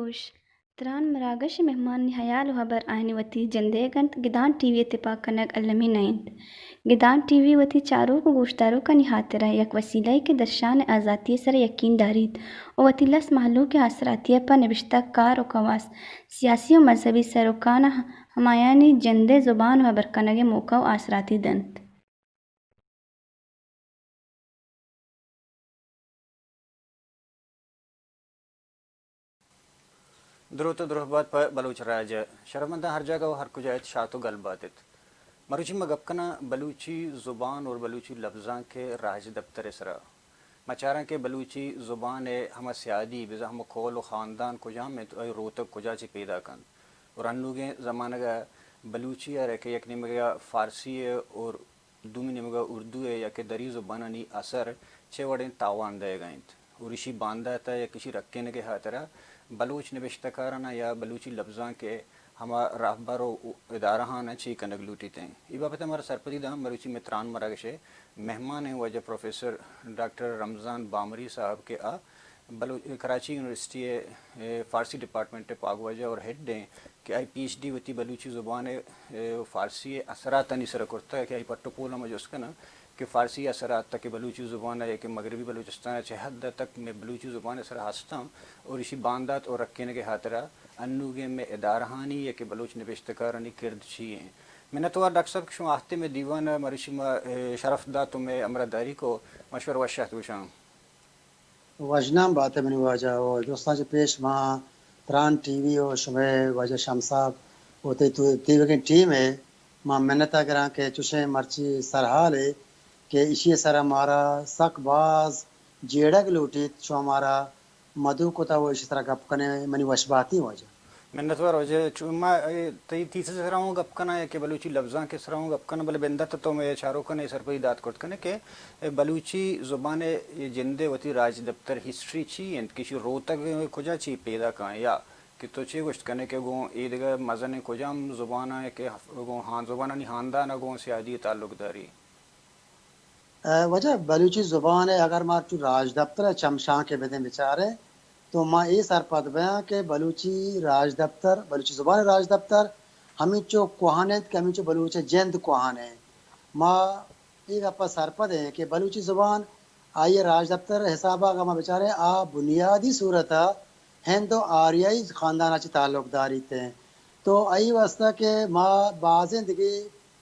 گوش تران مراغش مهمان نهيال وهبر آهني وتي جندگنت گدان ٹی وی اتفاق کنگ علمی نائند گدان ٹی وی وتی چارو کو گوشتارو کا نہاترہ یک وسیلہ کے درشان آزادی سر یقین دارید و وتی لس محلوں کے اثراتی پر نوشتہ کار و کواس سیاسی و مذہبی سروکان ہمایانی جندے زبان و برکنگ موقع و اثراتی دنت. درود و درهبات په بلوچ راج شرمنده ہر جگہ و ہر کجایت شاعت و گل باتت مروچی مگبکنا بلوچی زبان اور بلوچی لفظاں کے راج دفتر سرا مچاراں کے بلوچی زبان ہم سیادی بزا ہم کول و خاندان کجا میں تو روتک کجا چی پیدا کن اور انوگے زمانہ گا بلوچی ہے کہ یک نمگا فارسی ہے اور دومی نمگا اردو ہے یا کہ دری زبانانی اثر چھے وڑیں تاوان دے گئیں اور اسی باندھا تا یا کسی رکھے نگے ہاترہ بلوچ نوشتہ کارانہ یا بلوچی لفظاں کے ہما راہبر و ادارہ ہاں چی کنگ لوٹی تھیں یہ بابت ہمارا سرپدی دا مروچی متران مراگشے مہمان ہیں وجہ پروفیسر ڈاکٹر رمضان بامری صاحب کے کراچی یونیورسٹی فارسی ڈپارٹمنٹ پاک وجہ اور ہیڈ دیں کہ آئی پی ایچ ڈی وتی بلوچی زبان فارسی اثرات نہیں سر کرتا ہے کہ آئی پٹو پولا مجھے اس کا نا کہ فارسی اثرات تک بلوچی زبان ہے کہ مغربی بلوچستان ہے حد تک میں بلوچی زبان اثر ہستا ہوں اور اسی باندات اور رکھنے کے ہاترہ انوگے میں ادارہانی ہے کہ بلوچ نوشتکارانی کرد چی ہیں میں نے تو ڈاکٹر صاحب شما آختے میں دیوان مروچی شرف دا تمہیں امرداری کو مشور وشہت وشام واجنام بات ہے منی واجہ و دوستان جو پیش ماں تران ٹی وی و شمع واجہ شام صاحب ہوتے تو تیوگین ٹیم ہے ماں منتا کراں کہ چوشیں مرچی سرحال ہے کہ اسی سر ہمارا سک باز جیڑک لوٹیت شو ہمارا مدو کو تا وہ اسی طرح گپ کنے منی وشباتی واجہ میں تو وجہ چما تیسرے سر ہوں گپ کنا ہے کہ بلوچی لفظاں کے سر ہوں گپ کنا بلے بندت تو میں چاروں کنے سر پہ دات کرت کنے کہ بلوچی زبان جندے وتی راج دفتر ہسٹری چی انت کسی روتک کجا چی پیدا کان یا کہ تو چی گوشت کنے کہ گوں ایدگا مزن کجام زبان ہے کہ گوں ہان زبانانی خاندان گوں سیادی تعلق داری وجہ بلوچی زبان ہے اگر مار تو راج دفتر ہے چمشاں کے بدیں بیچارے تو ماں یہ سر پد بیاں کہ بلوچی راج دفتر بلوچی زبان راج دفتر ہمیں چو کوہانت کہ ہمیں چو بلوچ جند کوہان ہے ماں ایک اپا سر پد ہے کہ بلوچی زبان آئیے راج دفتر حسابہ کا ماں بیچارے بنیادی صورت ہندو آریائی خاندانہ چی تعلق داری تھے تو آئی واسطہ کہ ماں بازیں دیگے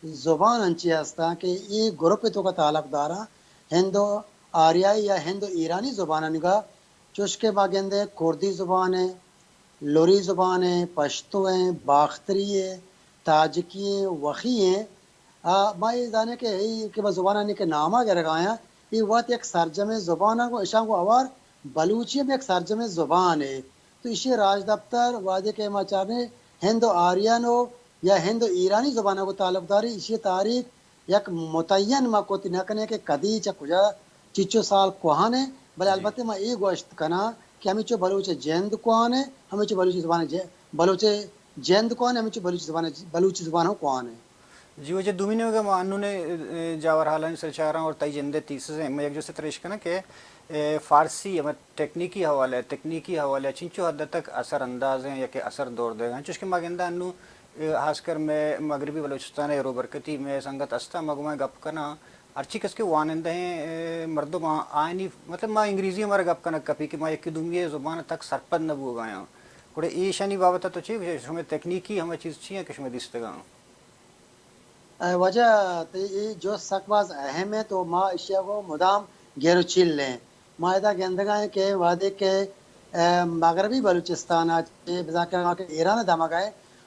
زبان انچی ہستا کہ یہ گروپ تو کا تعلق دارا ہندو آریائی یا ہندو ایرانی زبان نگا چوش کے باگندے کردی زبان ہے لوری زبان ہے پشتو ہیں باختری ہے تاجکی ہیں وخی ہیں ماں یہ جانے کہ وہ زبانہ کے نامہ کے رگایا یہ وقت ایک سرجم زبانہ کو اشاں کو اوار بلوچی میں ایک سرجم زبان ہے تو اسی راج دفتر وعدے کے ماں چاہنے ہندو آریان ہو یا ہندو ایرانی زبانوں کو تعلق داری اسی تاریخ یک متعین ما کوتی نکنے کہ کدی چا کجا چچو سال کوہانے بلے البتہ ما یہ گوشت کنا کہ ہمیں چو بلوچ جند کوہانے ہمیں چو بلوچ زبان بلوچ جند کوہانے ہمیں چو بلوچ زبان ہو کوہانے جی وجہ دومینی ہوگا مانو نے جاور حالان سر چاہ رہا ہوں اور تائی جندے تیسرے میں ایک جو سے تریش کنا کہ فارسی ٹیکنیکی حوالے چنچو حد تک اثر انداز ہیں یا کہ اثر دور دے گا چوش کے ماگندہ انو خاص کر میں مغربی بلوچستان رو برکتی میں سنگت استا مگمہ گپ کنا ارچی کس کے وانندہ ہیں مردم آئینی مطلب ما انگریزی ہمارا گپ کنا کپی کہ ما یکی دومی زبان تک سرپد نبو گایا کوڑے ایشانی بابتا تو چاہیے شمیں تکنیکی ہمیں چیز چیئے کہ شمیں دستگاں وجہ یہ جو سکواز اہم ہے تو ماں اشیاء کو مدام گیرو چیل لیں ماں ادا گندگاہیں کہ وعدے کے مغربی بلوچستان بذاکر ایران دھمک ہے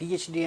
PhD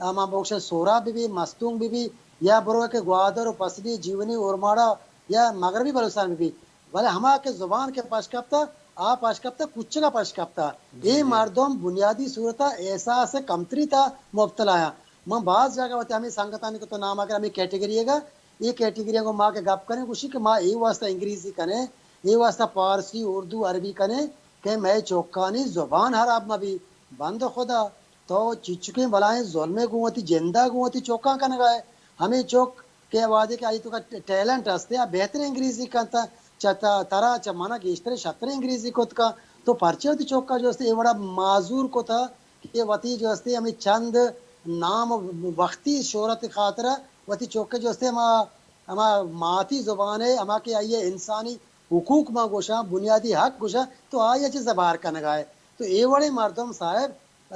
ما بوکش سورا بھی مستونگ بھی یا برو کے گوادر و پسری جیونی اورماڑا یا مغربی بلوچستان بھی بھلے ہما کے زبان کے پشکپتا آ پشکپتا کچھ کا پشکپتا یہ مردم بنیادی صورت احساس کمتری تا مبتلا ہے. میں بعض جگہ ہوتے ہمیں سنگتانی کو تو نام اگر ہمیں کیٹیگری ہے گا یہ کیٹیگری کو ماں کے گپ کریں خوشی کہ ماں یہ واسطہ انگریزی کریں یہ واسطہ پارسی اردو عربی کریں کہ میں چوکانی زبان ہر آپ میں بھی بند خدا تو چچکیں بلائیں ظلم گوتی جندہ گوتی چوکاں کا نگائے ہمیں چوک کے وعدے کے آئی تو کا ٹیلنٹ ہستے بہتر انگریزی کرتا چتا ترا چمانا گیشتر شطر انگریزی کو کا تو پرچے ہوتی چوک کا جو ہستے یہ بڑا معذور کو تھا کہ وتی جو ہستے ہمیں چند نام وقتی شہرت خاطرہ وتی چوک جو ہستے ہما ماتی زبان ہے ہما کے آئیے انسانی حقوق ماں گوشا بنیادی حق گوشا تو آئیے چیز زبار کا نگائے تو یہ بڑے مردم صاحب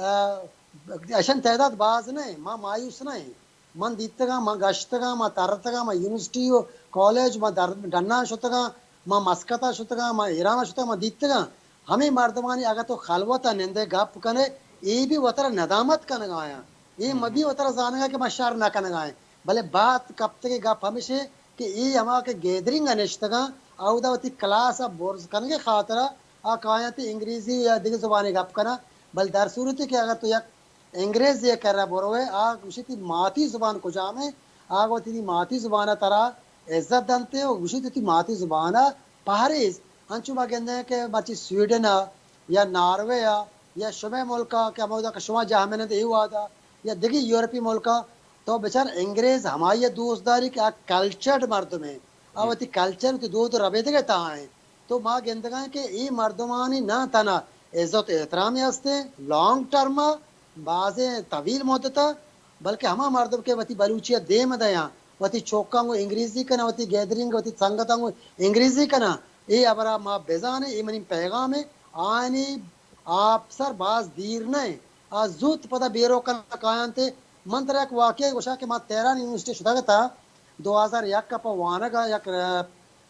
اشن تعداد باز نہیں ماں مایوس نہیں من دیتگا ماں گشتگا ماں ترتگا ماں یونیورسٹی و کالج ماں ڈنا شتگا ماں مسکتا شتگا ماں ایران شتگا ماں دیتگا ہمیں مردمانی اگر تو خلوتا نندے گپ کنے یہ بھی وطر ندامت کا نگایا یہ مبی وطر زانگا کہ میں شر نہ کا نگائیں بھلے بات کب تک گپ ہمیشہ کہ یہ ہما کے گیدرنگ انشتگا آؤدا وتی کلاس بورز کنگے خاطرہ آقایتی انگریزی یا دیگر زبانی گپ کنا بل در صورتی کہ اگر تو یک انگریز یہ کر رہا بروے آگ گوشی تی ماتی زبان کو جامے آگ وہ تی ماتی زبانہ ترا عزت دنتے ہو گوشی تی ماتی زبانہ پہریز ہنچو با گندے ہیں کہ بچی سویڈن یا ناروے یا شمع ملکہ کہ مودا کہ شما جہاں میں نے دیو آدھا یا دیگی یورپی ملکہ تو بچار انگریز ہماری دوست داری کہ کلچرڈ مردم ہیں آواتی کلچر تی دو ربے دگے تاں ہیں تو ماں گندگاں کہ ای مردمانی نہ تنا عزت احترامی ہستے لانگ ٹرم بعضیں طویل مدتا بلکہ ہما مردم کے وتی بلوچیت دے مدیاں وتی چوکاں کو انگریزی کنا وتی گیدرنگ وتی سنگتاں کو انگریزی کنا ای ابرا ماں بیزان ای منی پیغام ہے آنی آپ سر باز دیر نہیں زود پتہ بیرو کنا کایان تے من تر ایک واقعہ گوشا کہ ماں تیران یونیورسٹی شدہ تھا 2001 کا پوانگا یک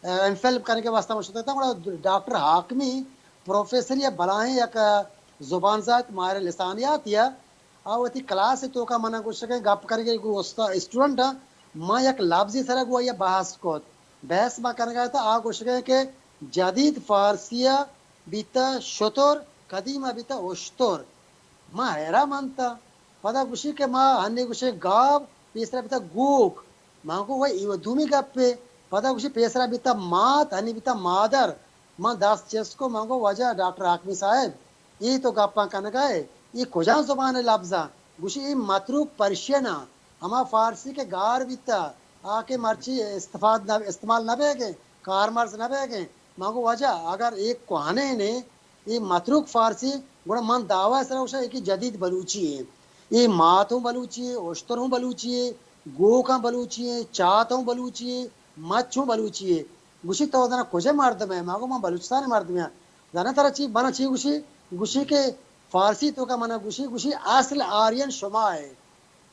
ایم فل کرنے کے واسطہ مشتہ تھا ڈاکٹر حاکمی پروفیسر یا بلائیں یک زبان ذات ماہر لسانیات یا آواتی کلاس تو کا منع گوشا کہ گپ کر کے اسٹوڈنٹ ماں یک لفظی سرا گوا یا بحث کو بحث ماں کرنے گیا تھا آ گوشا کہ جدید فارسیہ بیتا شطور قدیمہ بیتا اشتور ماں حیرہ مانتا پتہ گوشی کہ ماں ہنی گوشے گاو پیسرا بیتا گوک ماں کو وہ ایو دومی گپ پہ پتہ گوشی پیسرا بیتا مات ہنی بیتا مادر ماں داس چیز کو ماں کو وجہ ڈاکٹر حاکمی صاحب یہ تو گپاں کن گئے یہ کجا زبان لفظاں گوشی یہ متروک پرشینا ہما فارسی کے گار بیتا آ کے مرچی استعمال نہ بے گے کار مرز نہ بے گے ماں کو وجہ اگر ایک کوہانے نے یہ متروک فارسی گوڑا من دعویٰ سر ہوشا ایک جدید بلوچی ہے یہ مات ہوں بلوچی ہے اشتر ہوں بلوچی ہے گوک ہوں بلوچی ہے چات ہوں بلوچی ہے مچ ہوں بلوچی ہے گوشی تو دانا کجے مردم ہے ماں کو ماں بلوچستان مردم ہے دانا ترہ چی بنا چی گوشی کے فارسی تو کا منع گوشی اصل آرین شما ہے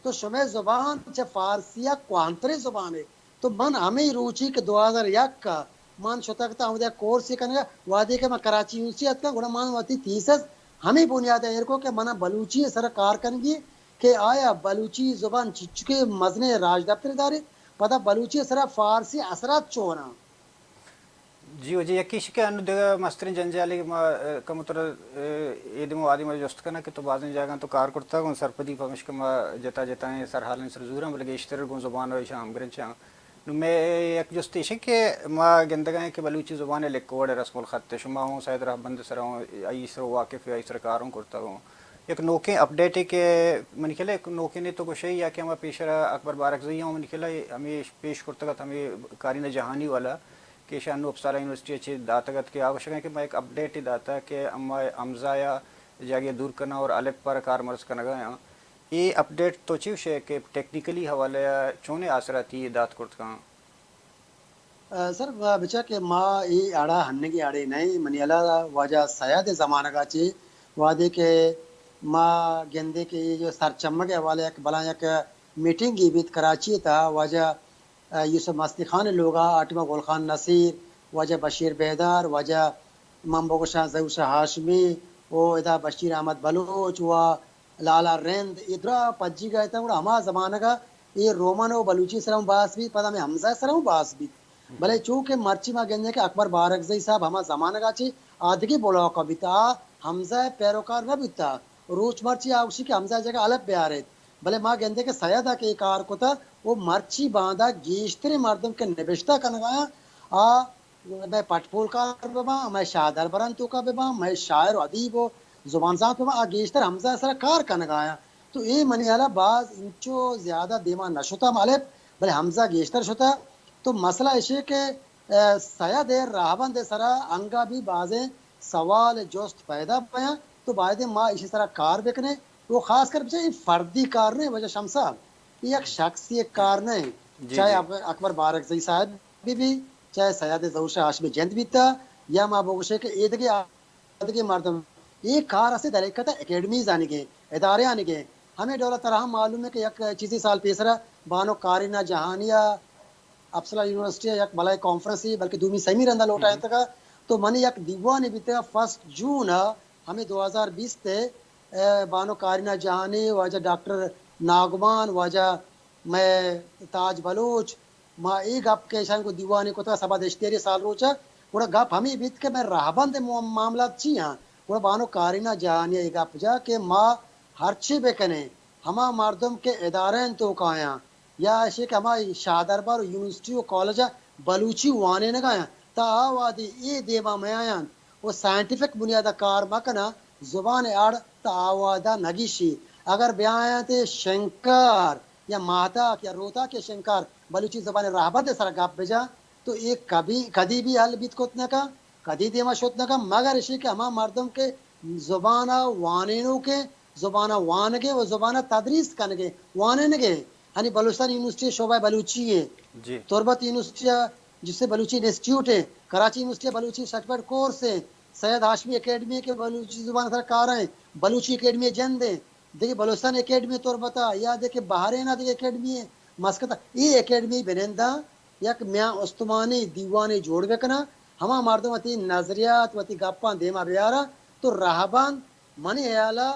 تو شما زبان چا فارسیہ کوانتری زبان ہے تو من ہمیں روچی کہ 2001 کا من شتکتا ہوں دیا کورسی کرنے گا وعدے کہ میں کراچی یونیورسٹی کا گوڑا من واتی تھیسس ہمیں بنیاد ہے کو کہ منع بلوچی سر کار کرنگی کہ آیا بلوچی زبان چکے مزنے راج دفتر داری پتہ بلوچی سر فارسی اثرات چونا جی وجہ یکیش کے انو دیگا مسترین جنجالی کمتر ایدمو آدم جست کنا کہ تو بعضیں جاگاں تو کار کرتا گون سرپدی پمش کما جتا جتائیں سر حالیں سر زوراں بلکہ اشتر گون زبان ہوئی شام گرن چاہاں نو میں یک جستیش ہے کہ ما گندگائیں کہ بلوچی زبان لکوڑ رسم الخط شما ہوں سید رہ بند سر ہوں آئی سر واقف آئی سر کاروں کرتا ہوں ایک نوکیں اپڈیٹ ہے کہ من کھلا ایک نوکیں نے تو کچھ ہے یا کہ ہمیں پیشرہ اکبر بارکزئی ہوں من کھلا ہمیں پیش کرتا گا ہمیں کارین جہانی والا کہ شانو اپسارا یونیورسٹی اچھی داتگت کے آگوشک ہے کہ میں ایک اپڈیٹ ہی داتا کہ اما امزایا جاگے دور کرنا اور الگ پر کار مرز کرنا گیا یہ اپڈیٹ تو چیوش ہے کہ ٹیکنیکلی حوالے چونے آسراتی دات کرت کہاں سر بچا کہ ماں یہ آڑا ہننے کی آڑے نہیں منیالا واجہ سیاد زمانہ کا چی وعدے کہ ماں گندے کے جو سر چمک حوالے ایک بلا یک میٹنگ کی بیت کراچی تھا واجہ یوسف مستی خان لوگا آٹمہ گول خان نصیر واجہ بشیر بیدار واجہ امام بگو شاہ ظہور شاہ ہاشمی و ادا بشیر احمد بلوچ و لالا رند ادرا پجی گئے تھا ہما زمانہ کا یہ رومن و بلوچی سرم باس بھی پتہ میں حمزہ سرم باس بھی بھلے چونکہ مرچی ما گندے کہ اکبر بارکزئی صاحب ہما زمانہ کا چی آدھگی بولا کا بیتا حمزہ پیروکار نہ بیتا روچ مرچی آوشی کہ حمزہ جگہ الگ بیارے بھلے ماں گندے کہ سیدہ کے کار کو تھا وہ مرچی باندھا گیشتری مردم کے نبشتہ کنگایا میں پٹپول کا ببا میں شادر برنتو کا ببا میں شاعر و ادیب و زبان ذات ببا گیشتر حمزہ سر کار کنگایا تو یہ منی حالا بعض انچو زیادہ دیما نشتا مالب بھلے حمزہ گیشتر شتا تو مسئلہ ایشی کہ سید راہبند سرا انگا بھی بعضیں سوال جوست پیدا پیا تو بعد ماں اسی طرح کار بکنے وہ خاص کر بچے فردی کار نہیں وجہ شمسا یہ ایک شخصی کار نہیں چاہے اکبر بارکزئی صاحب بھی چاہے سید ظہور ہاشمی جند بھی تھا یا ماں بوگشے کے ایدگی مردم یہ کار اسے دلیکتا اکیڈمیز آنے گئے ادارے آنے گئے ہمیں دولت طرح معلوم ہے کہ یک چیزی سال پیسرا بانو کارینہ جہانیہ افسلہ یونیورسٹی یک بلائی کانفرنس ہی بلکہ دومی سیمی رندہ لوٹا ہے تکا تو منی یک دیوانی بیتا 1 جون ہمیں 2020 تے بانو کارینہ جہانی واجہ ڈاکٹر ناگمان واجہ میں تاج بلوچ ما ای گپ کے شان کو دیوانی کو تا سبا دشتیری سال روچا گوڑا گپ ہمیں بیت کے میں راہبند معاملات چی ہیں گوڑا بانو کارینہ جہانی ای گپ جا کہ ما ہر چی بکنے ہما مردم کے ادارین تو کایا یا ایسے کہ ہما شادربار یونیورسٹی و کالج بلوچی وانے نگایا تا آوادی ای دیما میں آیاں وہ سائنٹیفک بنیادہ کار مکنا زبان اڑ تا آوادا نگیشی اگر بیاں تے شنکار یا ماتاک یا روتا کے شنکار بلوچی زبان راہبت سر گپ بجا تو ایک کبھی بھی حل بیت کوتنے کا کدی دیما شوتنے کا مگر اسی کہ ہما مردم کے زبانہ وانینوں کے زبانہ وانگے و زبانہ تدریس کنگے واننگے ہنی بلوچستان یونیورسٹی شعبہ بلوچی ہے جی تربت یونیورسٹی جس سے بلوچی انسٹیٹیوٹ ہے Karachi university Balochi certificate course ہے سید ہاشمی اکیڈمی کے بلوچی زبان سرکار ہیں بلوچی اکیڈمی جند ہے دیکھیں بلوچستان اکیڈمی تربتا یا دیکھیں بحرینہ دیکھیں اکیڈمی ہے مسکتا یہ اکیڈمی بنندہ یک میاں استمانی دیوانی جوڑ بکنا ہما مردم وتی نظریات وتی گپان دیما بیارا تو راہبان منی حیالا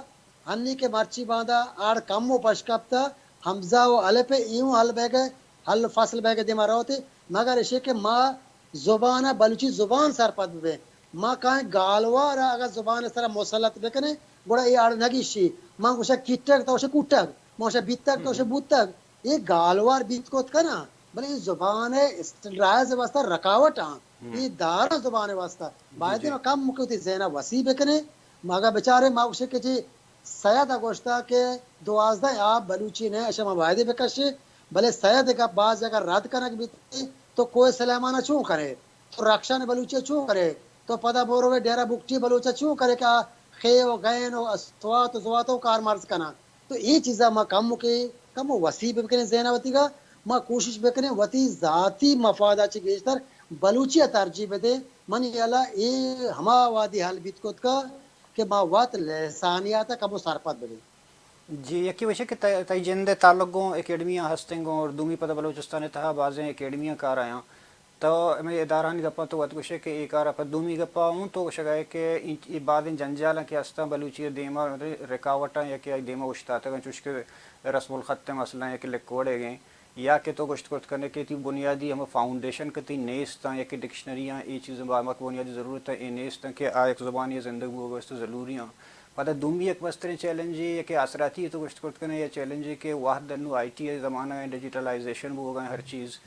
ہنی کے مرچی باندھا آڑ کم و پشکپتا حمزہ و علپ ایوں حل بہ گئے حل فصل بہ گئے دیما روتے مگر اسے کہ ماں زبانہ بلوچی زبان سر پد بے ماں کہیں گالوارا اگر زبان سر مسلط بکنے گوڑا یہ آڑ نگیشی ماں گوشا کٹک تو اسے کٹک ماں اسے بیتک تو اسے بوتک یہ گالوار بیت کوت کنا بلے یہ زبان رائز واسطہ رکاوٹ ہاں یہ دارا زبان واسطہ باید میں کم مکوتی زینہ وسیع بکنے ماں بیچارے ماں اسے کہ جی سید گوشتا کہ 12 آپ بلوچی نے اشما واحدی بکشی بھلے سید کا بعض اگر رد کرنے بھی تو کوئی سلیمانہ چوں کرے تو رکشا نے بلوچی چوں کرے تو پدا بوروے ڈیرہ بکٹی بلوچا چوں کرے کہ خے و غین و اسوات و زوات و کار مرز کنا تو یہ چیزا ما کم وسیع بکنے زیناوتی کا ما کوشش بکنے وتی ذاتی مفادہ چی گیشتر بلوچی ترجیح دے منی اللہ یہ ہما وادی حل بیت کت کا کہ ما وات لسانیاتا کم سرپت بلے جی یکی وجہ کہ تائی جند تعلق گوں اکیڈمیاں ہستیں گوں اور دومی پتہ بلوچستان تہا بعضیں اکیڈمیاں کار آیاں تو میں ادارانی گپا تو وقت گوشے کہ ایک آرہ پر دومی گپا ہوں تو گوشے گئے کہ بعد ان جنجالاں کے ہستاں بلوچی دیما رکاوٹاں یا کہ دیما اشتاتا گئے چوش کے رسم الخط مسئلہ یا کہ لکوڑے گئے یا کہ تو گوشت کرت کرنے کی تھی بنیادی ہم فاؤنڈیشن کتی نیستاں یا کہ ڈکشنریاں یہ چیزیں بامک بنیادی ضرورت ہے یہ نیستاں کہ ایک زبانی زندگی ہوگا اس تو ضروریاں پتہ دومی ایک مسترین چیلنج ہے کہ اثراتی تو گوشت کرت کرنے یا چیلنج ہے کہ واحد نو آئی ٹی زمانہ ہے ڈیجیٹلائزیشن بھی ہوگا ہر چیز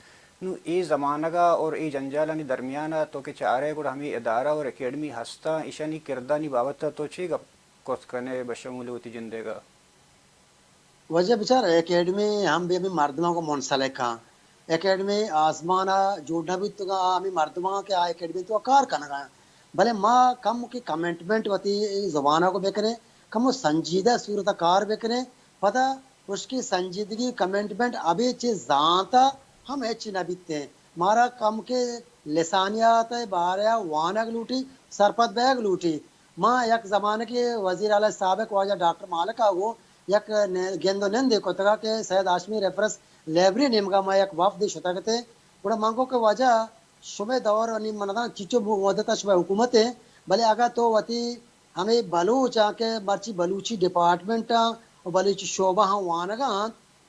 نو ای زمانہ گا اور ای جنجالانی درمیانہ تو کہ چارے گوڑ ہمیں ادارہ اور اکیڈمی ہستا ایشانی کردانی بابتا تو چی گا کرت کرنے بشمول ہوتی جندے گا وجہ بچار اکیڈمی ہم بھی مردموں کو منسلک ہاں اکیڈمی آسمانہ جوڑنا بھی تو ہمیں مردموں کے اکیڈمی تو کار کرنا گا بھلے ماں کم کی کمنٹمنٹ ہوتی زبانہ کو بکنے کم سنجیدہ صورت کار بکنے پتہ اس کی سنجیدگی کمنٹمنٹ ابھی چیز زانتا ہم ایچ نبیتے ہیں مارا کم کے لسانیات باریا وانگ لوٹی سرپت بیگ لوٹی ماں یک زمانے کے وزیر اعلیٰ سابق واجہ ڈاکٹر مالکہ وہ یک گندو نندے کو تگا کہ سید ہاشمی ریفرنس لیبری نیمگا ما یک وفد شتا گتے بڑا مانگو کہ وجہ شبہ دور ونی مندا چچو مدتا شبہ حکومت ہے بھلے اگا تو وتی ہمیں بلوچ کے مرچی بلوچی ڈپارٹمنٹ اور بلوچی شعبہ وانگا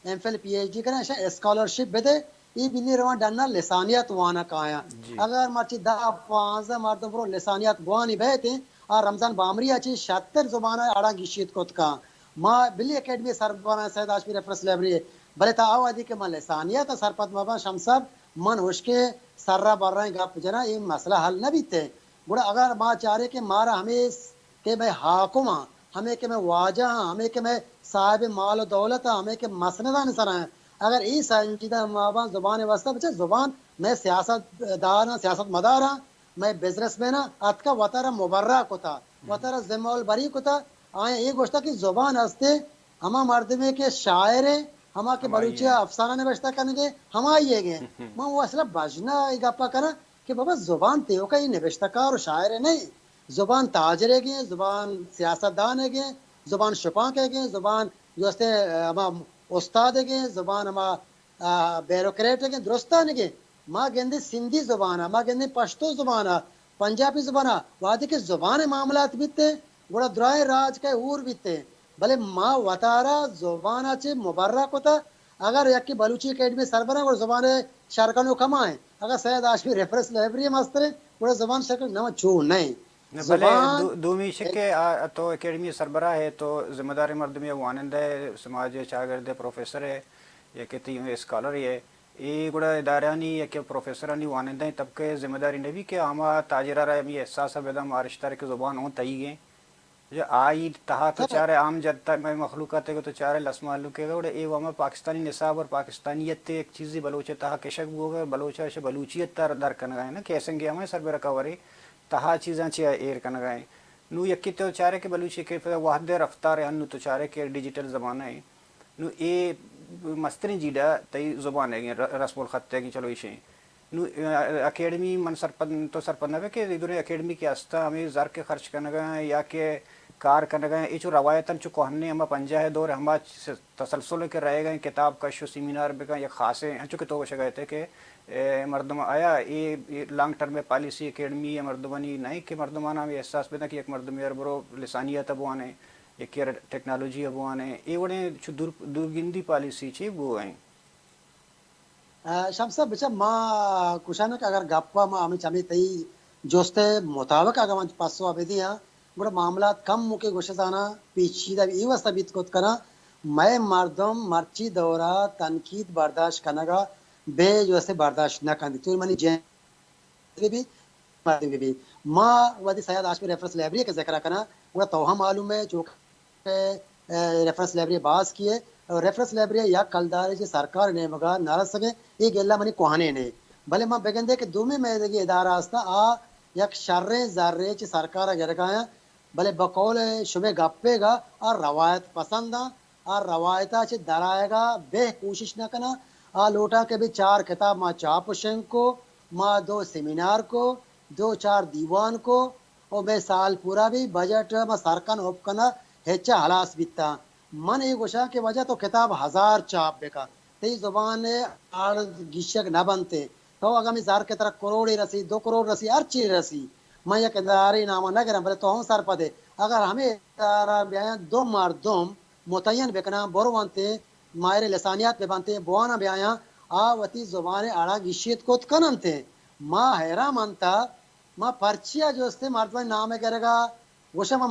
M Phil P H D کریں اسکالرشپ بدے یہ بلی روان ڈننا لسانیت وانا کایا جی اگر مرچی 10-15 مردم برو لسانیت گوانی بہتے اور رمضان بامری اچھی 76 زبان اڑا گیشیت کت کا ما بلی اکیڈمی سربراہ سید ہاشمی ریفرنس لائبریری بلے تا آوادی کے من لسانیت سرپت مبا شمسب من ہوش کے سرہ بر رہے گپ جنا یہ مسئلہ حل نہ بیتے بڑا اگر ماں چاہ رہے کہ مارا ہمیں کہ میں حاکم ہاں ہمیں کہ میں واجہ ہاں ہمیں کہ میں صاحب مال و دولت ہاں ہمیں کہ مسندہ نصر ہیں اگر ای سنجیدہ مابا زبان واسطہ بچے زبان میں سیاست دار ہاں سیاست مدار ہاں میں بزنس مین ہاں ات کا وطارہ مبرہ کتا وطارہ ذمہ البری کتا آئیں یہ گوشتا کہ زبان ہستے ہما مردمے کے شاعر ہیں ہما کے ہم آئیے بلوچی افسانہ نوشتہ کرنے گے ہم آئیے گئے میں وہ اصلا بجنا گپا کرا کہ بابا زبان تیو کا یہ نوشتہ کار اور شاعر ہے نہیں زبان تاجر ہے گئے زبان سیاست دان ہے گئے زبان شپاں کے گئے زبان جو ہستے ہما استاد ہے گئے زبان ہما بیروکریٹ ہے گئے درستہ ہے گئے ماں گندے سندھی زبان ہے ماں گندے پشتو زبان ہے پنجابی زبان ہے وادی کے زبان معاملات بیتے بڑا درائے راج کے اور بیتے بھلے ماں وطارہ زبان اچھے مبرہ کو تھا اگر یکی بلوچی اکیڈمی سربراہ اور زبان شارکنوں کمائیں اگر سید ہاشمی ریفرنس لائبریری مسترے بڑا زبان شرکن نہ چھو نہیں بھلے زبان دومی شکے تو اکیڈمی سربراہ ہے تو ذمہ داری مردمی وانند ہے سماج شاگرد پروفیسر ہے یا کہتی اسکالر ہے یہ گڑا ادارانی یا کہ پروفیسرانی وانند ہیں تب کے ذمہ داری نے بھی کہ ہما تاجرہ رہا ہے احساس بدم آرشتہ کے زبان ہوں تئی گئے جو آئی تہا تو چارے عام جدتا میں مخلوقات ہے تو چارے لسمالو کے گا اے وہاں پاکستانی نصاب اور پاکستانیت ایک چیزی بلوچ تہا کشک ہوگا بلوچہ سے بلوچیت تر در کن گئے نا کیسے گیا ہمیں سر برکوری تہا چیزاں چی ایر کن گئے نو یکی تو چارے کے بلوچی کے واحد رفتار ہے نو تو چارے کے ڈیجیٹل زمانہ ہے نو اے مسترین جیڈا تی زبان ہے رسم الخط ہے کہ چلو ایشیں نو اکیڈمی من سرپن تو سرپن نہ کہ ادھر اکیڈمی کے استا ہمیں زر کے خرچ کرنا گئے یا کہ کار کرنے گئے یہ جو روایتاً چو کوہنے ہما پنجہ ہے دور ہما تسلسل کے رہے گئے کتاب کا شو سیمینار بکا یا خاصے ہیں چونکہ تو گئے تھے کہ مردم آیا یہ لانگ ٹرم پالیسی اکیڈمی یا مردمانی نہیں کہ مردمانہ ہمیں احساس بنا کہ ایک مردمی برو لسانیت ابوانے ایک ٹیکنالوجی ابوانے یہ وڑے چو دورگندی پالیسی چی وہ ہیں شمسہ بچہ ماں کشانہ کہ اگر گپا ماں ہمیں چمی تی جوستے مطابق اگر من پاسو آبی دیا بڑا معاملات کم موکے گوشتانا پیچیدہ ای واسطہ بیت کت کرا میں مردم مرچی دورہ تنقید برداشت کنگا بے جو سے برداشت نہ کندی تو منی جین بھی مردم بھی ماں ودی سید ہاشمی ریفرنس لائبریری کا ذکر کرنا وہ توہم معلوم ہے جو ریفرنس لائبریری باز کیے اور ریفرنس لائبریری یا کلدار جی سرکار نے مگا نارا سکے یہ گلا منی کوہانے نے بھلے ماں بگندے کہ دومی میں دے ادارہ استا آ یک شرے ذرے چی سرکار گرگایا بھلے بقول شبہ گپے گا اور روایت پسند اور روایتہ چی درائے گا بے کوشش نہ کنا آ لوٹا کے بھی 4 کتاب ماں چاپشن کو ماں 2 سیمینار کو 2-4 دیوان کو اور میں سال پورا بھی بجٹ ماں سرکن اوپکنا ہیچا حلاس بیتا من یہ گوشا کہ وجہ تو کتاب 1000 چاپ بکا تی زبان آڑ گیشک نہ بنتے تو اگر میں زار کے طرح کروڑی رسی 2 کروڑ رسی ہر چیز رسی میں یک اداری نامہ نہ کرم بلے تو ہم سر پدے اگر ہمیں ادارہ بیاں 2 مردم متعین بکنا بروانتے مائر لسانیات پہ بنتے بوانا بیاں آواتی زبان آڑا گیشیت کو کننتے ماں حیرام انتا ماں پرچیا جو استے مردمان نام کرے گا گوشم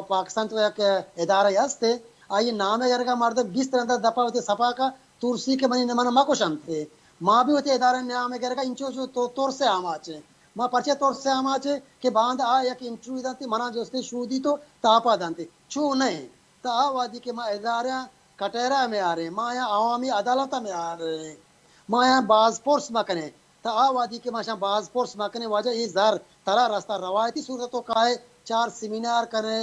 پاکستان تو ایک ادارہ ہستے آئی نام کرے گا مرد 20 طرح دفعہ ہوتے سپا کا تورسی کے منی نمانا ماں کو شانتے ماں بھی ہوتے ادارہ نام کرے گا انچو جو تور سے آماچے ماں پرچے طور سے آماچے کہ باند آیا کہ انٹروی دانتے منا جو استے شودی تو تاپا دانتے چھو نہیں تا آوادی کے ماں ادارہ کٹیرہ میں آ رہے ماں یا عوامی عدالتہ میں آ رہے ماں یا باز پورس مکنے تا آوادی کے ماں باز پورس مکنے واجہ یہ زر ترا راستہ روایتی صورتوں کا ہے 4 سیمینار کرے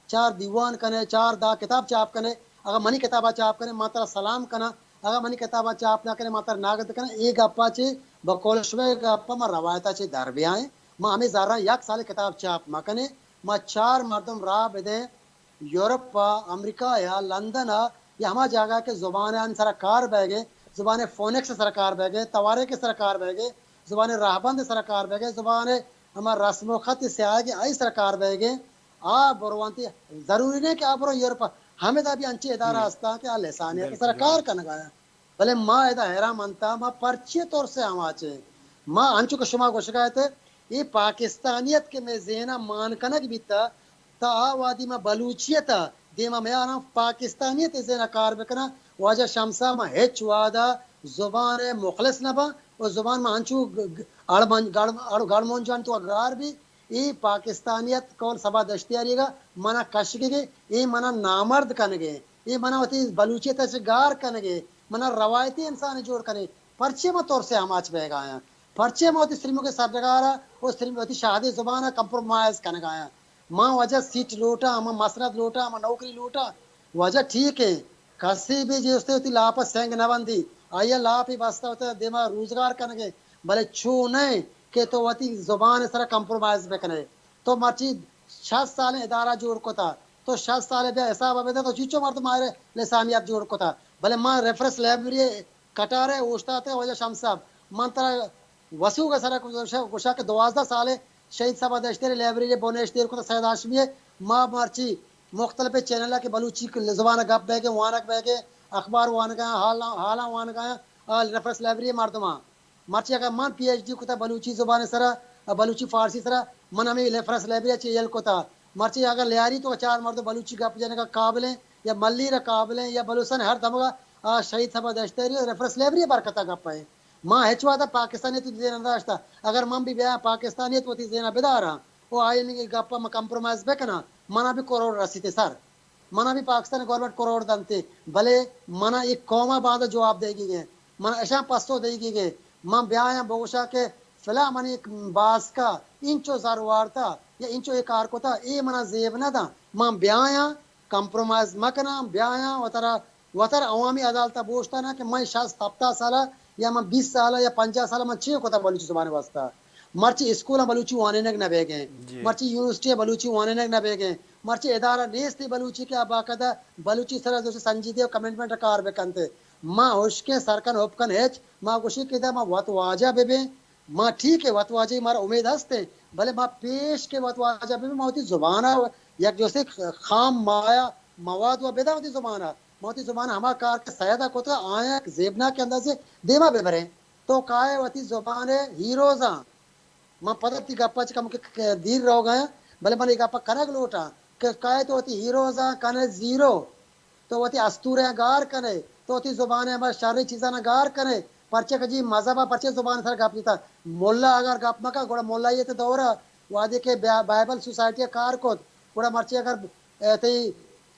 4 دیوان کرے 4 دا کتاب چاپ کرے اگر منی کتابہ چاپ کرے ماترا سلام کنا اگر منی کتابہ چاپ نہ کرے ماترا ناگت کنا ایک اپا چے بقول شوے اپا ما روایتہ چے در بیائیں ماں ہمیں زارہ 1 سال کتاب چاپ مکنے ماں 4 مردم راہ بدے یورپ امریکہ یا لندن یا ہما جگہ کے زبان سرکار بہ گئے زبان فونکس سرکار بہ گئے توارے کے سرکار بہ گئے زبان راہبند سرکار بہ گئے زبان ہمارا رسم و خط سے آئے گئے آئی سرکار بہ گئے بروانتی ضروری نہیں کہ برو یورپ ہمیں دا بھی انچے ادارہ ہستا کہ لسانیت سرکار کنگایا بلے ما ادا حیران منتا ما پرچے طور سے ہم آچے ما انچو کو شما کو شکایت ہے یہ پاکستانیت کے میں ذہنہ مان کنک بیتا تا آوادی ما بلوچیتا دیما میں آنا پاکستانیت ذہنہ کار بکنا واجہ شمسا ما ہچ وادا زبان مخلص نبا اور زبان ما انچو گاڑ مونجان تو اگرار بھی ای پاکستانیت کول سبا دشتیاری گا منا کشگے گے ای منا نامرد کنگے ای منا ہوتی بلوچیت سے گار کنگے منا روایتی انسان جوڑ کنے پرچے میں طور سے ہم آج بہ گایا پرچے میں ہوتی سلموں کے سرگارا اور سلم ہوتی شہادی زبانہ کمپرومائز کن گایا ماں وجہ سیٹ لوٹا ماں مسرت لوٹا ماں نوکری لوٹا وجہ ٹھیک ہے کسی بھی جیسے ہوتی لاپا سینگ نوندی آئیے لاپ ہی بستا ہوتا ہے دیما روزگار کنگے بلے چھو نہیں کہ تو وتی زبان سر کمپرومائز بکنے تو مرچی 6 سال ادارہ جوڑ کو تھا تو 6 سال بیا حساب آبے تھا تو چیچو مرد مارے لسانیات جوڑ کو تھا بلے ماں ریفرنس لائبریری کٹارے اوشتا تھے وجہ شمس صاحب من طرح وسیع کا سر گوشا کے 12 سال شہید صاحب دشتری لائبریری بونیشتیر کو سید ہاشمی ہے ماں مرچی مختلف چینل کے بلوچی زبان گپ بہ کے وانک بہ کے اخبار وان گیا حالا وان گیا ریفرنس لائبریری مردما مرچی اگر من پی ایچ ڈی کو تھا بلوچی زبان سرا بلوچی فارسی سرا من ہمیں ریفرنس لائبریری چیل کو تھا مرچی اگر لیاری تو 4 مرد بلوچی گپ جانے کا قابل ہیں یا ملی را قابل ہیں یا بلوچن ہر دمگا شہید صاحب دشتری ریفرنس لائبریری برکتہ گپ ہے ماں ہچوا تھا پاکستانیت دینا داشتا اگر من بھی بیا پاکستانیت ہوتی دینا بدارا وہ آئین کی گپا میں کمپرومائز بکنا منا بھی کروڑ رسی تھے سر منا بھی پاکستان گورنمنٹ کروڑ دنتے بھلے منا ایک قوما باندھ جواب دے گی گئے منا ایشا پستو دے گی گئے ماں بیایا بوشا کے فلا من ایک باس کا انچو زاروار تھا یا انچو ایک آر کو تھا اے منا زیب نہ تھا ماں بیایا کمپرومائز مکنا بیایا وطر عوامی عدالتہ بوشتا نا کہ میں شاست 7 سالہ یا میں 20 سالہ یا 50 سالہ میں 6 کو تھا بلوچی زبان واسطہ مرچی اسکول بلوچی وانے نگ نہ بے گئے مرچی یونیورسٹی بلوچی وانے نگ نہ بے گئے مرچی ادارہ نیستی بلوچی کے باقاعدہ بلوچی سر جو سنجیدے و کمنٹمنٹ کار بکنتے ماں ہوش کے سرکن ہوپکن ہیچ ماں گوشی کے دا ماں وط واجہ بے بے ماں ٹھیک ہے وط واجہ ہمارا امید ہستے بھلے ماں پیش کے وط واجہ بے بے ماں ہوتی زبانہ یک جو سے خام مایا مواد و بیدہ ہوتی زبانہ موتی زبان ہما کار کے سیدہ کو تھا آیا زیبنا کے اندر سے دیما بے برے تو کائے وتی زبان ہیروزاں ماں پتہ تی گپا چکا مکہ دیر رو گیا بلے من گپا کنگ لوٹا کہ کائے تو وتی ہیروزاں کنے زیرو تو وتی استورے گار کنے تو وتی زبان ہے شرعی چیزاں گار کنے پرچے کجی مذہبہ پرچے زبان سر گپ دیتا مولا اگر گپ مکا گوڑا مولا یہ تے دورا وادی کے بائبل سوسائٹی کار کو گوڑا مرچے اگر تی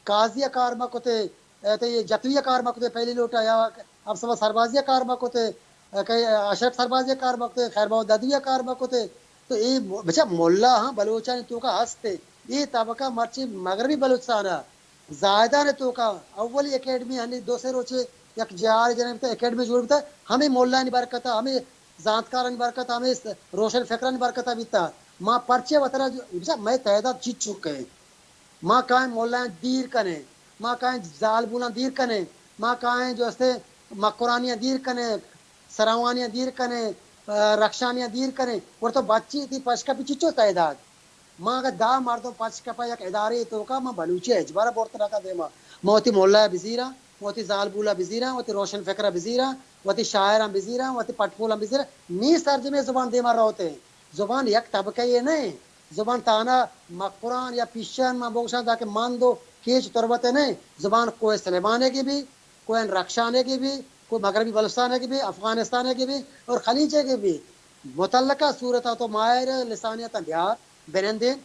قاضی کار مکتے تے جتوی کار مکتے پہلی لوٹا یا اب سب سربازی کار مکتے کئی اشرف سربازی کار مکتے خیر بہت ددوی کار مکتے تو یہ بچا مولا ہاں بلوچان تو کا ہستے یہ طبقہ مرچی مغربی بلوچستان زائدہ نے تو کا اولی اکیڈمی ہنی دوسرے روچے یک جار جنب تے اکیڈمی جوڑ بتا ہمیں مولا نی برکتا ہمیں زانتکار نی برکتا ہمیں روشن فکر نی برکتا بیتا ماں پرچے وطرہ جو میں تعداد چیت چکے ماں کہیں مولا دیر کنے ماں کہیں زال بولا دیر کنے ماں کہیں جو اسے مقرانیاں دیر کنے سراوانیاں دیر کنے رکشانیاں دیر کنے اور تو بچی تھی پشکا پی چچو تعداد ماں اگر دا مردوں پشکا پا یک ادارے تو کا ماں بلوچی اجبارہ بورت رکھا دے ماں موتی مولا بزیرہ موتی زال بولا بزیرہ موتی روشن فکرہ بزیرہ موتی شاعرہ بزیرہ موتی پٹپولا بزیرہ نی سرجمے زبان دے مار رہوتے زبان یک طبقہ یہ نہیں زبان تانا مقران یا پیشن ماں بوشان دا کہ مان دو کیچ تربت نہیں زبان کوئی سلیمانے کی بھی کوئی رکشانے کی بھی کوئی مغربی بلوچستان کی بھی افغانستان کی بھی اور خلیجے کی بھی متعلقہ صورتہ تو مائر لسانیت بہار بنندین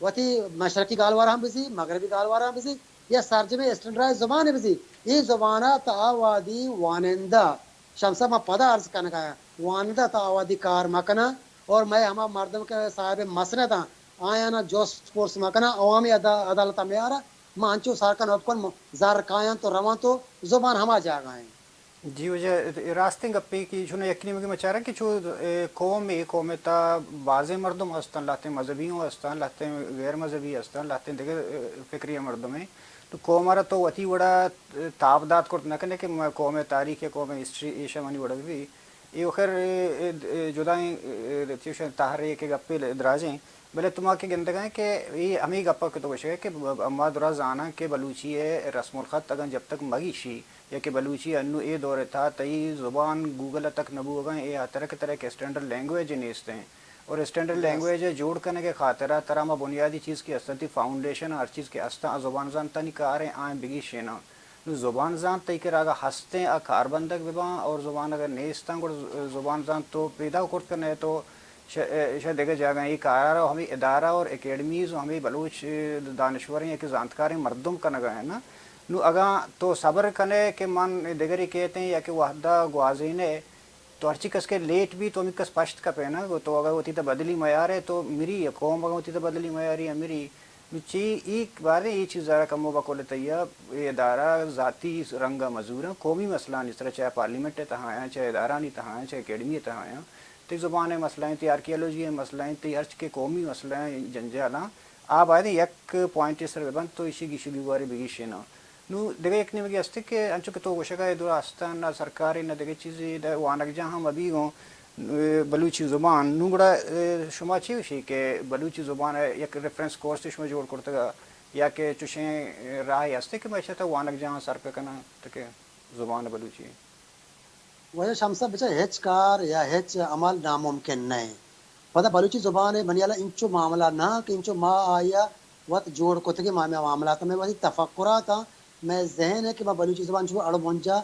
وتی مشرقی گالوارہ ہم بزی مغربی گالوارہ ہم بزی یا سرجمے اسٹنڈرائز زبان بزی یہ زبانہ تعوادی وانندہ شمسہ میں پدہ عرض کرنے گیا وانندہ تعوادی کار مکنا اور میں ہما مردم کے صاحب مسند ہاں آیا نا جوس فورس مکنا عوامی عدالتہ میں آ رہا ماں انچو سارکن اپکن زار کائن تو روان تو زبان ہما جاگا ہیں جی وجہ راستے گپی کی چھونا یقینی مگی مچارا کہ چھو قوم تا بعض مردم ہستن لاتے مذہبیوں ہستن لاتے غیر مذہبی ہستن لاتے دیگر فکری مردم ہیں تو قومارا تو وتی وڑا تابدات کرت نہ کنے کہ قوم تاریخ یا قوم ہسٹری ایشا منی وڑا بھی یہ خیر جدائیں رتیوشن تاہرے کے گپے دراجیں بلے تما کے گندگائیں کہ یہ ہمیں گپا کے تو وشے کہ اما دراز آنا کہ بلوچی ہے رسم الخط اگر جب تک مگیشی یا کہ بلوچی انو اے دور تھا تئی زبان گوگل تک نبو اگا اے طرح کے اسٹینڈرڈ لینگویج نیستے ہیں اور اسٹینڈرڈ لینگویج جوڑ کرنے کے خاطرہ ترامہ بنیادی چیز کی استنتی فاؤنڈیشن ہر چیز کے استا زبان زانتا نہیں کاریں آئیں بگی شینا زبان زان تی کہ راگا ہستے آ کار بندک بباں اور زبان اگر نیستان گڑ زبان زان تو پیدا کرت کرنے تو شاید دیکھا جائے گا یہ کارا ہمیں ادارہ اور اکیڈمیز ہمیں بلوچ دانشوریں کہ زانتکاریں مردم کا نگا ہے نا نو اگاں تو صبر کنے کہ من دیگری کہتے ہیں یا کہ وحدہ گوازینے تو ہر چیز کس کے لیٹ بھی تو ہمیں کس پشت کا پہنا تو اگر ہوتی تو بدلی معیار ہے تو میری یا قوم اگر ہوتی تو بدلی معیاری ہے میری چی ایک بارے یہ چیز ذرا کم و بکول تیا یہ ادارہ ذاتی رنگا مزور ہیں قومی مسئلہ اس طرح چاہے پارلیمنٹ تہاں ہیں چاہے ادارہ نہیں تہاں ہیں چاہے اکیڈمی تہاں ہیں تی زبان مسئلہ ہیں تی آرکیالوجی ہے مسئلہ ہیں تی ارچ کے قومی مسئلہ ہیں جنجالاں آپ آئے دیں یک پوائنٹ اس طرح بند تو اسی گیشی بیواری بگیشی نا نو دیگه یک نیمگی است که انچو که تو گوشگاه دور استان نه سرکاری نه دیگه چیزی ده وانک جا هم ابھی گو بلوچی زبان نو بڑا شما چی وشی که بلوچی زبان یک ریفرنس کورس شما جوڑ کرتے گا یا کہ چوشیں راہ است کہ میں چاہتا وانک جا سر پہ کنا تک زبان بلوچی وجہ شمسہ بچہ ہچ کار یا ہچ عمل ناممکن نہیں پتہ بلوچی زبان ہے منی اللہ انچو معاملہ نہ کہ انچو ماں آیا وقت جوڑ کو تھے معاملات میں وہی تفکرات میں ذہن ہے کہ میں بلوچی زبان جو اڑ مونجا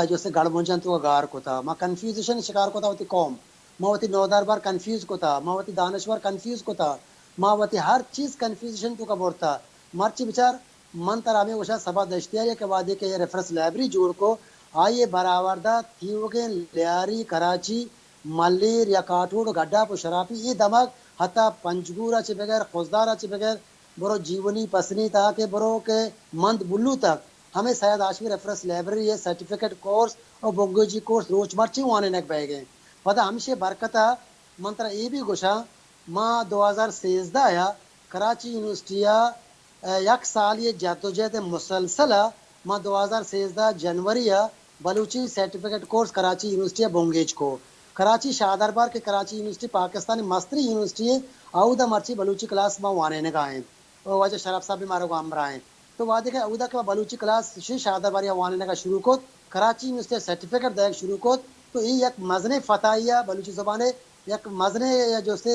جو سے گڑ مونجا تو گار کو تھا میں کنفیوزیشن شکار کو تھا ہوتی قوم ماں ہوتی نودار بار کنفیوز کو تھا ماں ہوتی دانشور کنفیوز کو تھا ماں ہوتی ہر چیز کنفیوزیشن تو کا بور تھا مرچی بچار من ترا میں وشا سبا دشتیا ہے کہ وادی کے ریفرنس لائبریری جوڑ کو آئیے برآوردہ تھیوگے لیاری کراچی ملیر یا کاٹوڑ گڈھا پو شراپی یہ دماغ حتی پنجگورا چے بغیر خوزدارا چے بغیر برو جیونی پسنی تا کہ برو کے مند بلو تک ہمیں سید ہاشمی ریفرنس لائبریری ہے سرٹیفکیٹ کورس اور بونگو جی کورس روچ مرچی وانے نک بہ گئے پتہ ہمشے برکتہ منترا ای بھی گوشا ماں 2013 آیا کراچی یونیورسٹیا یک سال یہ جدوجہد مسلسلہ ماں 2013 جنوری Balochi certificate course Karachi university بونگیج کو کراچی شادربار کے کراچی یونیورسٹی پاکستانی مستری یونیورسٹی ہے اودہ مرچی بلوچی کلاس ماں وانے نگا ہیں وجہ شرف صاحب بھی مارو گام رہا ہیں تو وہاں دیکھا اودہ کے بلوچی کلاس شادربار یا وانے نگا شروع کو کراچی یونیورسٹی سرٹیفکیٹ دیکھ شروع کو تو یہ یک مزنے فتحیہ بلوچی زبانے یک مزنے جو سے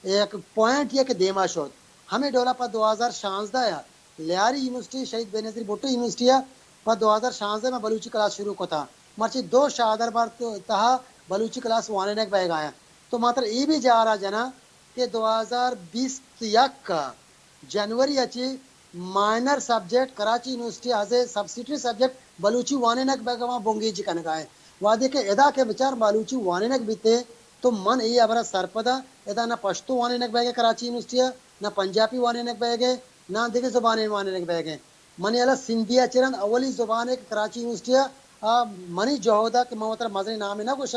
ایک پوائنٹ یہ کہ دیما شد ہمیں ڈولا پر 2016 یا لیاری یونیورسٹی شہید بے نظیر بھٹو یونیورسٹی پر 2016 میں بلوچی کلاس شروع کو تھا مرچی 2 شادربار تہا بلوچی کلاس وانے نک بہ گیا تو ماتر یہ بھی جا رہا جنا کہ 2020 کا جنوری اچھی minor subject Karachi university as a subsidiary subject Balochi وانے نک بہ گیا بونگی جی کا نگائے وادی کے ادا کے بچار بلوچی وانے نک بیتے تو من یہ ابرا سرپدا ادا نہ پشتو وانے نک بہ گئے کراچی یونیورسٹی نہ پنجابی وانے نک بہ گئے نہ دیگر زبانیں وانے نک بہ گئے منی اللہ سندھیا چرن اولی زبان ہے کراچی یونیورسٹی منی جوہدہ کہ محتر مزنی نام ہے نہ کچھ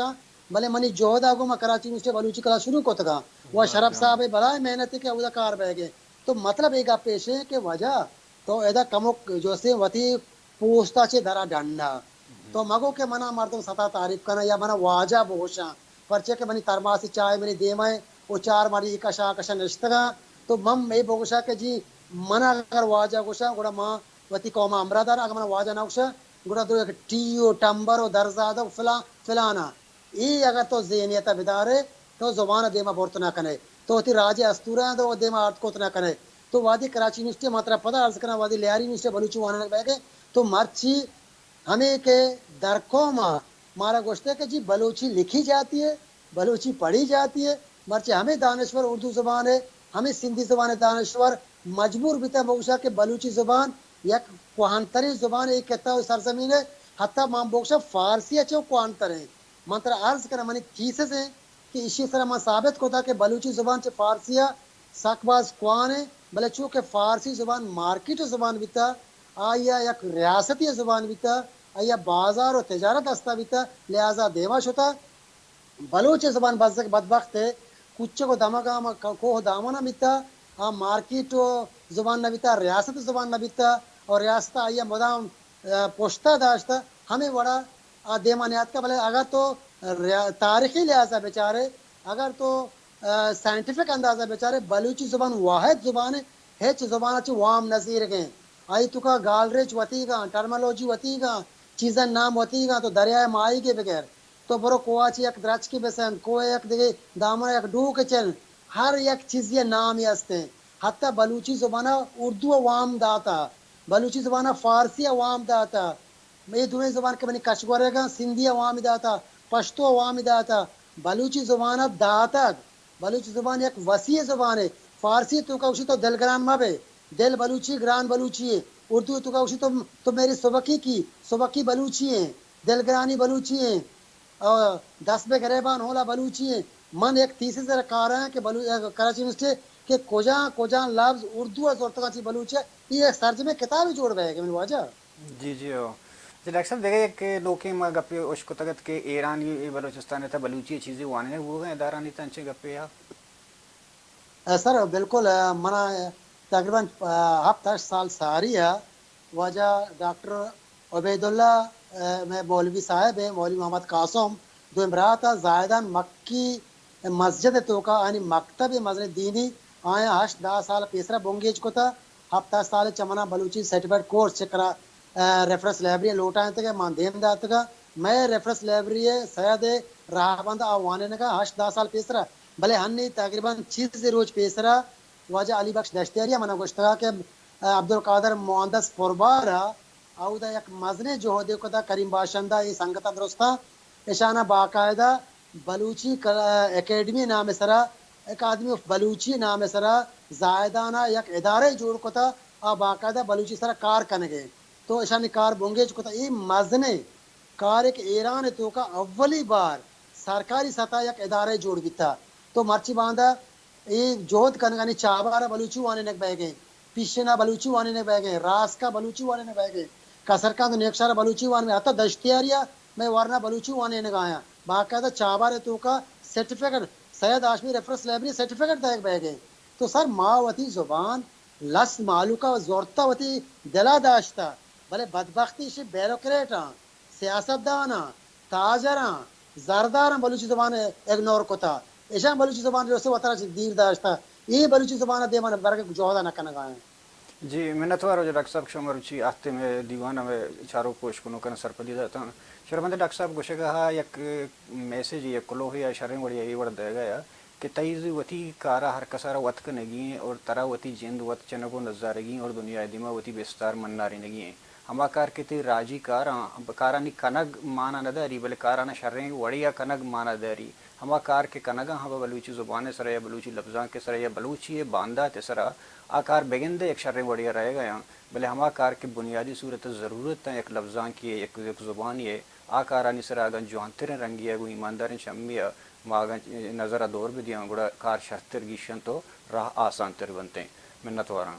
بھلے منی جوہدہ کو میں کراچی یونیورسٹی بلوچی کلاس شروع کو تھا وہ شرف صاحب بلائے محنت کہ ادا کار بہ گئے تو مطلب ایک آپ پیش ہے کہ وجہ تو ادا کمک جو سے وتی پوستا چے دھرا ڈنڈا تو مگو کے منا مردم ستا تعریف کرنا یا منا واجہ بہوشاں پرچے کے منی ترماسی چائے منی دیمائے وہ 4 مری کشا کشا نشتگا تو مم میں بہوشا کہ جی منا اگر واجہ گوشا گوڑا ماں وتی قوما امرادار اگر منا واجہ نوشا گوڑا دو ایک ٹیو ٹمبر و درزادہ فلانا ای اگر تو ذہنیت بدارے تو زبان دیما بورت نہ کنے تو تی راجے استورہ ہیں تو دیما آرت کوت نہ کنے تو وادی کراچی یونیورسٹی ماترا پتہ عرض کرنا وادی لیاری یونیورسٹی بلوچی وانے لگ گئے تو مرچی ہمیں کے درکوں مارا گوشتے کہ جی بلوچی لکھی جاتی ہے بلوچی پڑھی جاتی ہے مرچی ہمیں دانشور اردو زبان ہے ہمیں سندھی زبان دانشور مجبور بیتا بوشا کہ بلوچی زبان یک کوہانتری زبان ایک کہتا ہے سرزمین ہے حتی ماں بوشا فارسی اچھو کوہانتر ہیں منتر عرض کرنا منی تھیسس ہیں کہ اسی طرح میں ثابت کو تھا کہ بلوچی زبان سے فارسیہ ساکباز کوان ہے بلے چونکہ فارسی زبان مارکیٹ زبان بیتا آیا یک ریاستی زبان بیتا آیا بازار و تجارت استا بیتا لہذا دیواش ہوتا بلوچ زبان بدبخت ہے کچھ کو دماغا کو دامنا بیتا مارکیٹ زبان نہ بیتا ریاست زبان نہ بیتا اور ریاست آیا مدام پوشتا داشتا ہمیں بڑا دیمانیات کا بھلے اگر تو تاریخی لحاظہ بیچارے اگر تو سائنٹیفک اندازہ بیچارے بلوچی زبان واحد زبان ہے ہیچ زبان اچھی وام نظیر گئے آئی تو کا گالریچ وتی گا ٹرمالوجی وتی گا چیزن نام وتی گا تو دریائے مائی کے بغیر تو برو کوچی ایک درچ کی بسن کو ایک دیگه دامن ایک ڈو کے چل ہر ایک چیز یہ نام ہی ہستے حتی بلوچی زبانہ اردو وام داتا بلوچی زبانہ فارسی وام داتا میں دویں زبان کے بنی کشگورے گا سندھی عوامی داتا پشتو عوامی داتا بلوچی زبان داتا بلوچی زبان ایک وسیع زبان ہے فارسی تو کا تو دل گران مبے دل بلوچی گران بلوچی ہے اردو تو کا تو میری سبکی بلوچی ہے دل گرانی بلوچی ہے اور 10 بے گریبان ہولا بلوچی ہے من ایک تیسری سے کہا رہا ہے کہ کراچی یونیورسٹی کہ کجا لفظ اردو اور چی بلوچی ہے یہ سرج میں کتاب جوڑ گئے کہ میں واجہ جی جی جی ڈاکٹر صاحب دیکھیں کہ لوکی ما گپے اشکو تگت کے ایرانی بلوچستان تھا بلوچی چیزیں وانے ہیں وہ ادارہ نہیں تنچے گپے یا سر بالکل منا تقریباً 7 سال ساری ہے وجہ ڈاکٹر عبید اللہ میں مولوی صاحب ہیں مولوی محمد قاسم دو امرات زائدان مکی مسجد تو کا یعنی مکتب مسجد دینی آیا 8-10 سال پیسرا بونگیج کو تھا 7 سال چمنا بلوچی سرٹیفکیٹ کورس چکرا ریفرنس لائبریری لوٹائیں تھے مان دیم دات کا میں ریفرنس لائبریری سید راہ بند آوانے نے کا 8-10 سال پیسرا بھلے ہنی تقریباً 6 روز پیسرا واجہ علی بخش دشتیاریہ منا گوشتگا کہ عبد القادر مہندس فوربارا او دا یک مزنے جو ہو دیکھو دا کریم باشندہ یہ سنگتا درستا اشانہ باقاعدہ بلوچی اکیڈمی نام سرا ایک آدمی بلوچی نام سرا زائدانہ یک ادارے جوڑ کو تھا باقاعدہ بلوچی سرا کار کنگے تو اشانی کار بونگیج کو تھا یہ مزنے کار ایک ایران تو کا اولی بار سرکاری سطح یک ادارے جوڑ بھی تھا تو مرچی باندھا یہ جوہد کنگانی چابارا بلوچی وانے نک بہ گئے پیشنا بلوچی وانے نے بہ گئے راس کا بلوچی وانے نے بہ گئے کسرکان تو نیکشارا بلوچی وانے میں حتی دشتیاریا میں ورنہ بلوچی وانے نے گایا باقاعدہ چابارے تو کا سرٹیفکیٹ سید آشمی ریفرنس لائبریری سرٹیفکیٹ دیکھ بہ گئے تو سر ماوتی زبان لس معلوکا و زورتا وتی دلا داشتا بلے بدبختی سے بیروکریٹاں سیاست دانا تاجراں زرداراں بلوچی زبان اگنور کو تھا ایشان بلوچی زبان جو سے وطرہ دیر داشتا یہ بلوچی زبان دے من برگ جوہدہ نہ کنگا ہے جی منتوار ہو جو ڈاکٹر صاحب شما روچی آتے میں دیوانہ میں چاروں پوش کنو کن سرپلی داتا ہوں شرمندے ڈاکٹر صاحب گوشے کہا یک میسیج یہ کلو ہے یا شرم وڑی یہ وڑ دے گیا کہ تیز وتی کارا ہر کسارا وط کنگی اور ترا وتی جند وط چنگو نظارگی اور دنیا دیما وتی بستار مناری نگی ہما کار کے تی راجی کارانی کنگ مانا نداری بلے کارانہ شریں وڑیا کنگ مانا داری ہما کار کے کنگا ہما بلوچی زبان سرا یا بلوچی لفظاں کے سرا یا بلوچی باندھا تے سرا آکار بگندے ایک شریں وڑیا رہے گا یہاں بلے ہما کار کے بنیادی صورت ضرورت ہے ایک لفظاں کی ایک زبان یہ آکارانی سرا اگن جوانتریں رنگی ہے گو ایمانداریں شمی ہے ماگن نظرہ دور بھی دیا گوڑا کار شرطر گیشن تو راہ آسان تر بنتے ہیں منت واران